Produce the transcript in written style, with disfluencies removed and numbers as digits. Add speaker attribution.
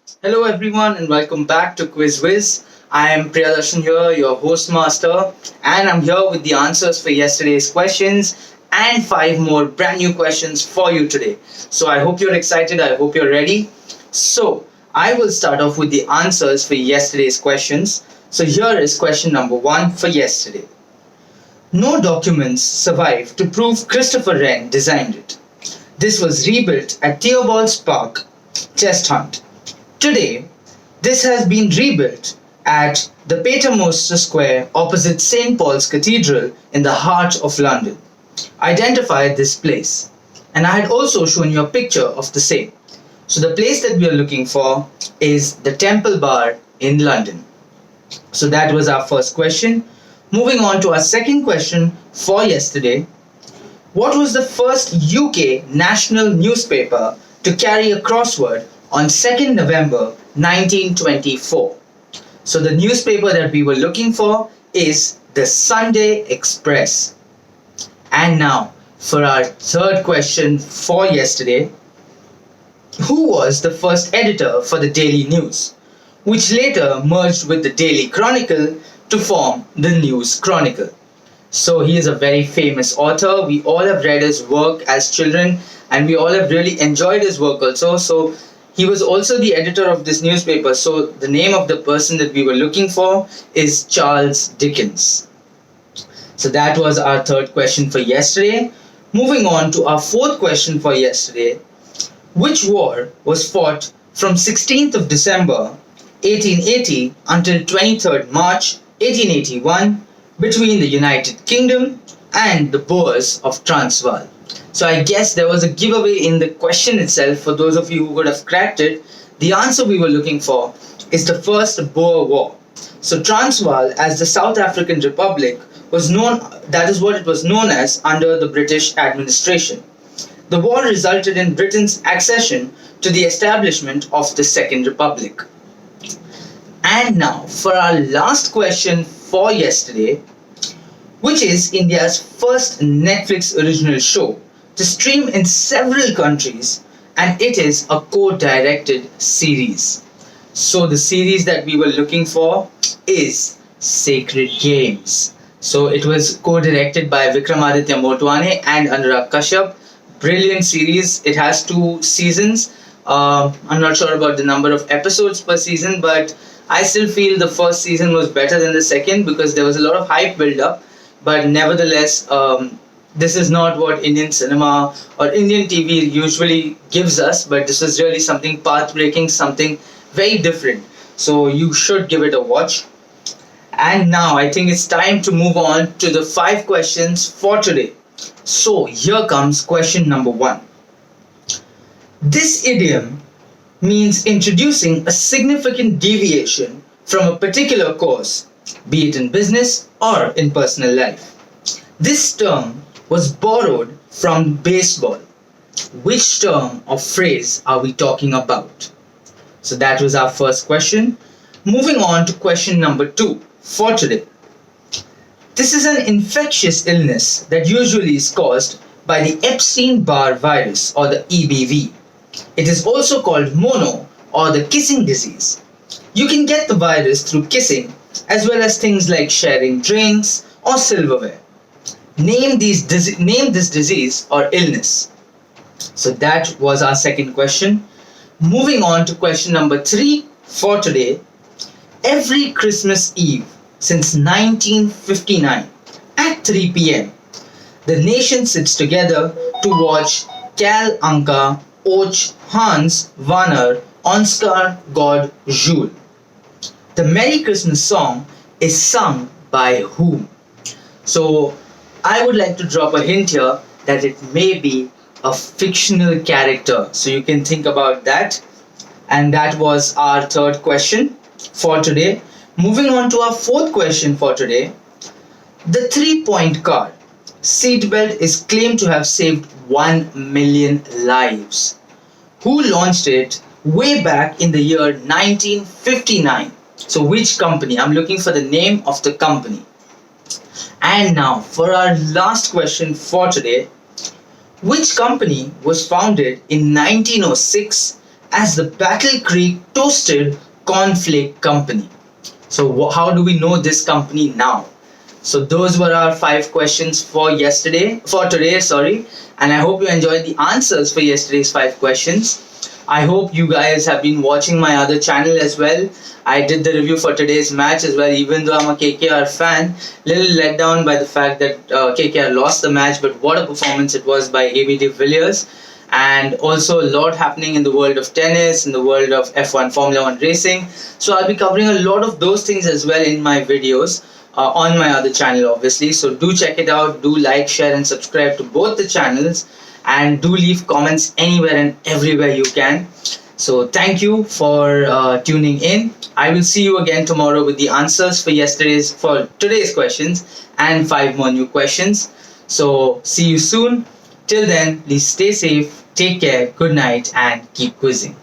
Speaker 1: Hello, everyone, and welcome back to Whiz. I am Priyadarshan here, your host master, and I'm here with the answers for yesterday's questions and five more brand new questions for you today. So I hope you're excited. I hope you're ready. So I will start off with the answers for yesterday's questions. So here is question number one for yesterday. No documents survive to prove Christopher Wren designed it. This was rebuilt at Theobald's Park, Chest Hunt. Today, this has been rebuilt at the Paternoster Square opposite St. Paul's Cathedral in the heart of London. Identify this place. And I had also shown you a picture of the same. So the place that we are looking for is the Temple Bar in London. So that was our first question. Moving on to our second question for yesterday. What was the first UK national newspaper to carry a crossword on 2nd November 1924? So the newspaper that we were looking for is the Sunday Express. And now for our third question for yesterday. Who was the first editor for the Daily News, which later merged with the Daily Chronicle to form the News Chronicle? So he is a very famous author. We all have read his work as children and we all have really enjoyed his work also. So he was also the editor of this newspaper. So the name of the person that we were looking for is Charles Dickens. So that was our third question for yesterday. Moving on to our fourth question for yesterday. Which war was fought from 16th of December 1880 until 23rd March 1881 between the United Kingdom and the Boers of Transvaal? So I guess there was a giveaway in the question itself for those of you who would have cracked it. The answer we were looking for is the First Boer War. So Transvaal, as the South African Republic, was known, that is what it was known as under the British administration. The war resulted in Britain's accession to the establishment of the Second Republic. And now for our last question for yesterday, which is India's first Netflix original show to stream in several countries, and it is a co-directed series. So the series that we were looking for is Sacred Games. So it was co-directed by Vikramaditya Motwane and Anurag Kashyap. Brilliant series. It has 2 seasons. I'm not sure about the number of episodes per season, but I still feel the first season was better than the second because there was a lot of hype build up. But nevertheless, this is not what Indian cinema or Indian TV usually gives us, but this was really something path-breaking, something very different. So you should give it a watch. And now I think it's time to move on to the 5 questions for today. So here comes question number 1. This idiom means introducing a significant deviation from a particular course, be it in business or in personal life. This term was borrowed from baseball. Which term or phrase are we talking about? So that was our first question. Moving on to question number 2 for today. This is an infectious illness that usually is caused by the Epstein-Barr virus or the EBV. It is also called mono or the kissing disease. You can get the virus through kissing as well as things like sharing drinks or silverware. Name this disease or illness. So that was our second question. Moving on to question number 3 for today. Every Christmas Eve since 1959 at 3 p.m., the nation sits together to watch Kal Anka Och Hans Vanner Onskar God Jul. The Merry Christmas song is sung by whom? So I would like to drop a hint here that it may be a fictional character. So you can think about that. And that was our third question for today. Moving on to our fourth question for today. The 3-point card seatbelt is claimed to have saved 1 million lives. Who launched it way back in the year 1959? So which company? I'm looking for the name of the company. And now for our last question for today. Which company was founded in 1906 as the Battle Creek Toasted Cornflake Company. So, how do we know this company now? So, those were our 5 questions for today, sorry. And I hope you enjoyed the answers for yesterday's 5 questions. I hope you guys have been watching my other channel as well. I did the review for today's match as well, even though I'm a KKR fan. Little let down by the fact that KKR lost the match, but what a performance it was by AB de Villiers. And also a lot happening in the world of tennis, in the world of F1 Formula 1 racing. So I'll be covering a lot of those things as well in my videos on my other channel, obviously. So do check it out, do like, share and subscribe to both the channels, and do leave comments anywhere and everywhere you can. So thank you for tuning in. I will see you again tomorrow with the answers for today's questions and 5 more new questions. So see you soon. Till then, please stay safe, take care, good night, and keep quizzing.